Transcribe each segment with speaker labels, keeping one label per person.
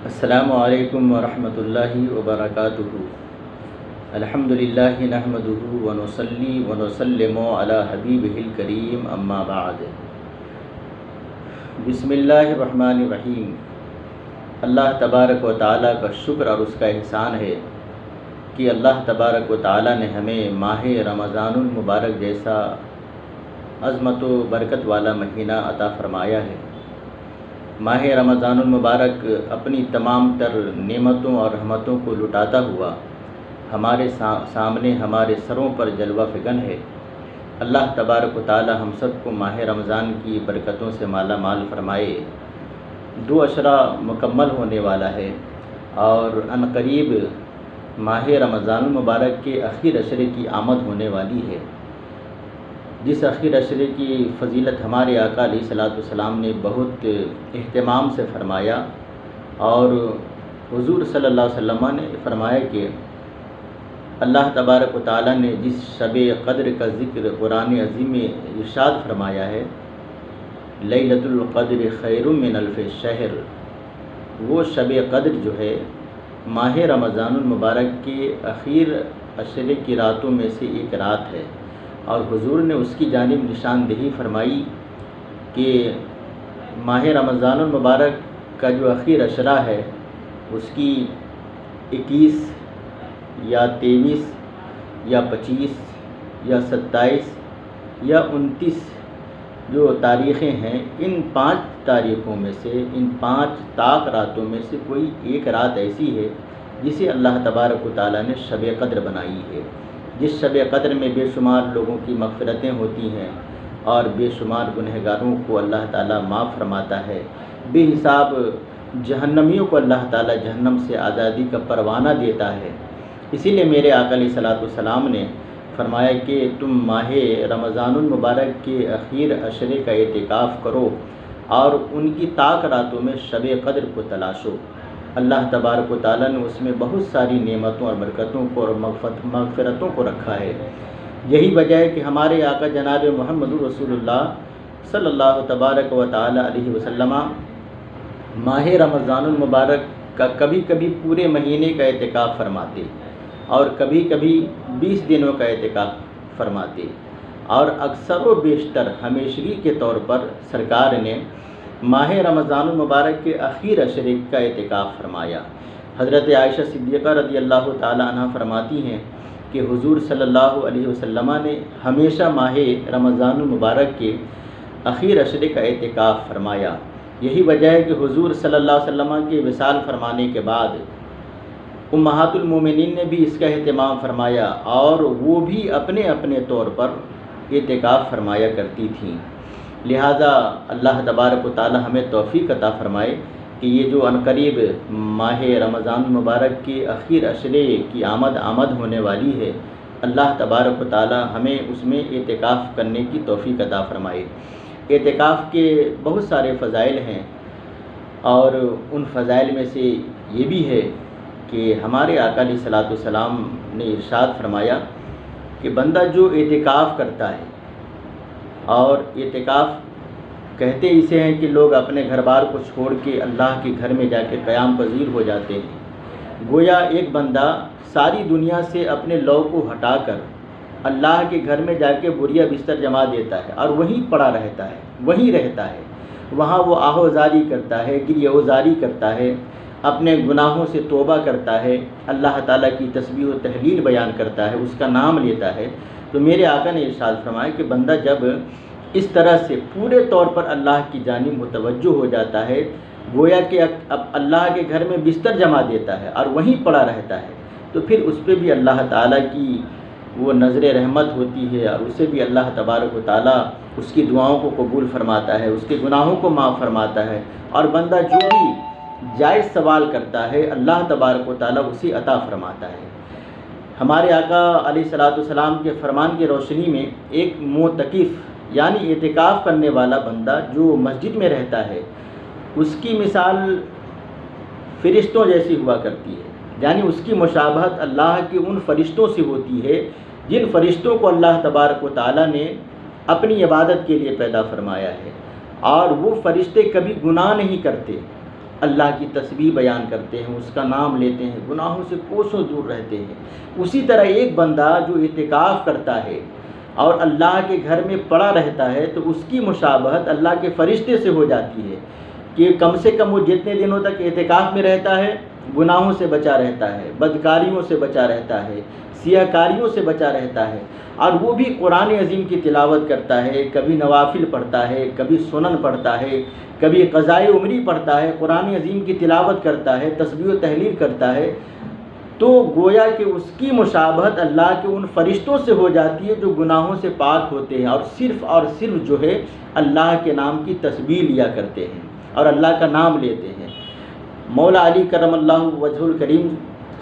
Speaker 1: السلام علیکم ورحمۃ اللہ وبرکاتہ۔ الحمدللہ نحمدہ ونصلی ونسلم علی حبیبہ الکریم، اما بعد۔ بسم اللہ الرحمن الرحیم۔ اللہ تبارک و تعالیٰ کا شکر اور اس کا احسان ہے کہ اللہ تبارک و تعالیٰ نے ہمیں ماہ رمضان المبارک جیسا عظمت و برکت والا مہینہ عطا فرمایا ہے۔ ماہ رمضان المبارک اپنی تمام تر نعمتوں اور رحمتوں کو لٹاتا ہوا ہمارے سامنے ہمارے سروں پر جلوہ فگن ہے۔ اللہ تبارک و تعالی ہم سب کو ماہ رمضان کی برکتوں سے مالا مال فرمائے۔ 2 اشرہ مکمل ہونے والا ہے اور عنقریب ماہ رمضان المبارک کے اخیر اشرے کی آمد ہونے والی ہے، جس اخیر اشرے کی فضیلت ہمارے آقا علیہ الصلوۃ والسلام نے بہت اہتمام سے فرمایا، اور حضور صلی اللہ علیہ وسلم نے فرمایا کہ اللہ تبارک و تعالیٰ نے جس شب قدر کا ذکر قرآن عظیم میں ارشاد فرمایا ہے، لیلۃ القدر خیر من الف شہر، وہ شب قدر جو ہے ماہ رمضان المبارک کے اخیر اشرے کی راتوں میں سے ایک رات ہے، اور حضور نے اس کی جانب نشاندہی فرمائی کہ ماہ رمضان المبارک کا جو اخیر اشرہ ہے اس کی 21 یا 23 یا 25 یا 27 یا 29 جو تاریخیں ہیں، ان 5 تاریخوں میں سے، ان 5 طاق راتوں میں سے کوئی ایک رات ایسی ہے جسے اللہ تبارک و تعالیٰ نے شب قدر بنائی ہے، جس شب قدر میں بے شمار لوگوں کی مغفرتیں ہوتی ہیں اور بے شمار گنہگاروں کو اللہ تعالیٰ معاف فرماتا ہے، بے حساب جہنمیوں کو اللہ تعالیٰ جہنم سے آزادی کا پروانہ دیتا ہے۔ اسی لیے میرے آقا علیہ الصلوۃ والسلام نے فرمایا کہ تم ماہ رمضان المبارک کے اخیر اشرے کا اعتکاف کرو اور ان کی طاق راتوں میں شب قدر کو تلاشو۔ اللہ تبارک و تعالیٰ نے اس میں بہت ساری نعمتوں اور برکتوں کو اور مغفرتوں کو رکھا ہے۔ یہی وجہ ہے کہ ہمارے آقا جناب محمد رسول اللہ صلی اللہ تبارک و تعالیٰ علیہ وسلم ماہ رمضان المبارک کا کبھی کبھی پورے مہینے کا اعتکاف فرماتے اور کبھی کبھی 20 دنوں کا اعتکاف فرماتے، اور اکثر و بیشتر ہمیشگی کے طور پر سرکار نے ماہ رمضان المبارک کے اخیر اشرے کا اعتکاف فرمایا۔ حضرت عائشہ صدیقہ رضی اللہ تعالی عنہ فرماتی ہیں کہ حضور صلی اللہ علیہ وسلم نے ہمیشہ ماہ رمضان المبارک کے اخیر اشرے کا اعتکاف فرمایا۔ یہی وجہ ہے کہ حضور صلی اللہ علیہ وسلم کے وصال فرمانے کے بعد امہات المومنین نے بھی اس کا اہتمام فرمایا، اور وہ بھی اپنے اپنے طور پر اعتکاف فرمایا کرتی تھیں۔ لہٰذا اللہ تبارک و تعالی ہمیں توفیق عطا فرمائے کہ یہ جو عنقریب ماہ رمضان المبارک کے اخیر اشرے کی آمد ہونے والی ہے، اللہ تبارک و تعالی ہمیں اس میں اعتکاف کرنے کی توفیق عطا فرمائے۔ اعتکاف کے بہت سارے فضائل ہیں، اور ان فضائل میں سے یہ بھی ہے کہ ہمارے آقا علیہ الصلوۃ والسلام نے ارشاد فرمایا کہ بندہ جو اعتکاف کرتا ہے، اور اعتکاف کہتے اسے ہیں کہ لوگ اپنے گھر بار کو چھوڑ کے اللہ کے گھر میں جا کے قیام پذیر ہو جاتے ہیں، گویا ایک بندہ ساری دنیا سے اپنے لو کو ہٹا کر اللہ کے گھر میں جا کے بوریا بستر جما دیتا ہے اور وہیں پڑا رہتا ہے، وہیں رہتا ہے، وہاں وہ آہ و زاری کرتا ہے، گریہ و زاری کرتا ہے، اپنے گناہوں سے توبہ کرتا ہے، اللہ تعالیٰ کی تسبیح و تہلیل بیان کرتا ہے، اس کا نام لیتا ہے۔ تو میرے آقا نے ارشاد فرمایا کہ بندہ جب اس طرح سے پورے طور پر اللہ کی جانب متوجہ ہو جاتا ہے، گویا کہ اب اللہ کے گھر میں بستر جما دیتا ہے اور وہیں پڑا رہتا ہے، تو پھر اس پہ بھی اللہ تعالیٰ کی وہ نظر رحمت ہوتی ہے، اور اسے بھی اللہ تبارک و تعالیٰ اس کی دعاؤں کو قبول فرماتا ہے، اس کے گناہوں کو معاف فرماتا ہے، اور بندہ جو بھی جائز سوال کرتا ہے اللہ تبارک و تعالیٰ اسے عطا فرماتا ہے۔ ہمارے آقا علیہ الصلوۃ والسلام کے فرمان کی روشنی میں ایک معتکف یعنی اعتکاف کرنے والا بندہ جو مسجد میں رہتا ہے، اس کی مثال فرشتوں جیسی ہوا کرتی ہے، یعنی اس کی مشابہت اللہ کے ان فرشتوں سے ہوتی ہے جن فرشتوں کو اللہ تبارک و تعالیٰ نے اپنی عبادت کے لیے پیدا فرمایا ہے، اور وہ فرشتے کبھی گناہ نہیں کرتے، اللہ کی تسبیح بیان کرتے ہیں، اس کا نام لیتے ہیں، گناہوں سے کوسوں دور رہتے ہیں۔ اسی طرح ایک بندہ جو اعتکاف کرتا ہے اور اللہ کے گھر میں پڑا رہتا ہے تو اس کی مشابہت اللہ کے فرشتے سے ہو جاتی ہے کہ کم سے کم وہ جتنے دنوں تک اعتکاف میں رہتا ہے گناہوں سے بچا رہتا ہے، بدکاریوں سے بچا رہتا ہے، سیاہ کاریوں سے بچا رہتا ہے، اور وہ بھی قرآن عظیم کی تلاوت کرتا ہے، کبھی نوافل پڑھتا ہے، کبھی سنن پڑھتا ہے، کبھی قضائے عمری پڑھتا ہے، قرآن عظیم کی تلاوت کرتا ہے، تسبیح و تحلیل کرتا ہے، تو گویا کہ اس کی مشابہت اللہ کے ان فرشتوں سے ہو جاتی ہے جو گناہوں سے پاک ہوتے ہیں اور صرف جو ہے اللہ کے نام کی تسبیح لیا کرتے ہیں اور اللہ کا نام لیتے ہیں۔ مولا علی کرم اللہ وجہ الکریم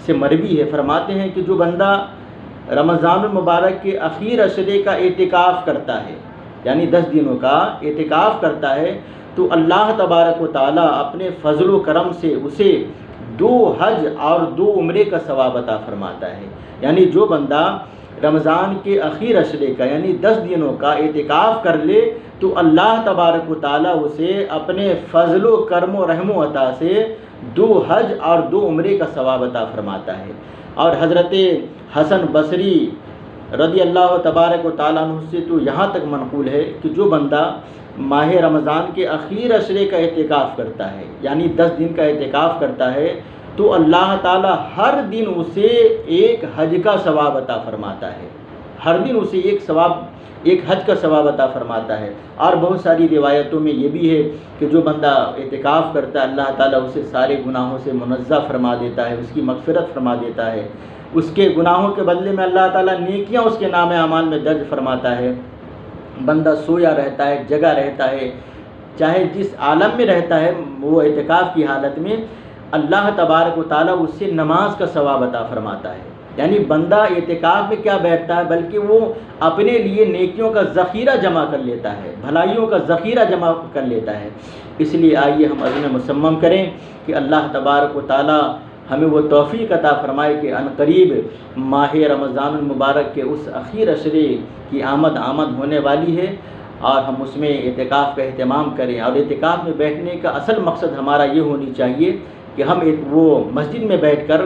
Speaker 1: سے مروی ہے، فرماتے ہیں کہ جو بندہ رمضان المبارک کے اخیر عشرے کا اعتکاف کرتا ہے، یعنی 10 دنوں کا اعتکاف کرتا ہے، تو اللہ تبارک و تعالیٰ اپنے فضل و کرم سے اسے 2 حج اور 2 عمرے کا ثواب عطا فرماتا ہے۔ یعنی جو بندہ رمضان کے اخیر عشرے کا یعنی 10 دنوں کا اعتکاف کر لے تو اللہ تبارک و تعالیٰ اسے اپنے فضل و کرم و رحم و عطا سے 2 حج اور 2 عمرے کا ثواب عطا فرماتا ہے۔ اور حضرت حسن بصری رضی اللہ تبارک و تعالیٰ عنہ سے تو یہاں تک منقول ہے کہ جو بندہ ماہ رمضان کے اخیر عشرے کا اعتکاف کرتا ہے یعنی 10 دن کا اعتکاف کرتا ہے تو اللہ تعالیٰ ہر دن اسے 1 حج کا ثواب عطا فرماتا ہے، ہر دن اسے ایک حج کا ثواب عطا فرماتا ہے۔ اور بہت ساری روایتوں میں یہ بھی ہے کہ جو بندہ اعتکاف کرتا ہے اللہ تعالیٰ اسے سارے گناہوں سے منزہ فرما دیتا ہے، اس کی مغفرت فرما دیتا ہے، اس کے گناہوں کے بدلے میں اللہ تعالیٰ نیکیاں اس کے نام اعمال میں درج فرماتا ہے۔ بندہ سویا رہتا ہے، جگہ رہتا ہے، چاہے جس عالم میں رہتا ہے وہ اعتکاف کی حالت میں اللہ تبارک و تعالیٰ اس سے نماز کا ثواب عطا فرماتا ہے۔ یعنی بندہ اعتکاف میں کیا بیٹھتا ہے بلکہ وہ اپنے لیے نیکیوں کا ذخیرہ جمع کر لیتا ہے، بھلائیوں کا ذخیرہ جمع کر لیتا ہے۔ اس لیے آئیے ہم عزم مصمم کریں کہ اللہ تبارک و تعالیٰ ہمیں وہ توفیق عطا فرمائے کہ عنقریب ماہ رمضان المبارک کے اس اخیر عشرے کی آمد ہونے والی ہے اور ہم اس میں اعتکاف کا اہتمام کریں۔ اور اعتکاف میں بیٹھنے کا اصل مقصد ہمارا یہ ہونی چاہیے کہ ہم وہ مسجد میں بیٹھ کر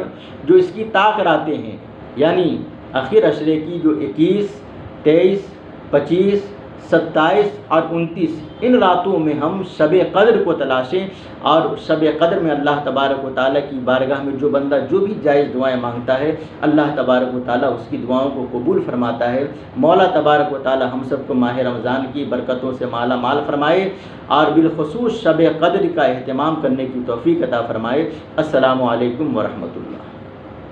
Speaker 1: جو اس کی طاق راتیں ہیں یعنی اخیر عشرے کی جو 21، 23، 25، 27 اور 29 ان راتوں میں ہم شب قدر کو تلاشیں اور شب قدر میں اللہ تبارک و تعالیٰ کی بارگاہ میں جو بندہ جو بھی جائز دعائیں مانگتا ہے اللہ تبارک و تعالیٰ اس کی دعاؤں کو قبول فرماتا ہے۔ مولا تبارک و تعالیٰ ہم سب کو ماہ رمضان کی برکتوں سے مالا مال فرمائے اور بالخصوص شب قدر کا اہتمام کرنے کی توفیق عطا فرمائے۔ السلام علیکم ورحمۃ اللہ۔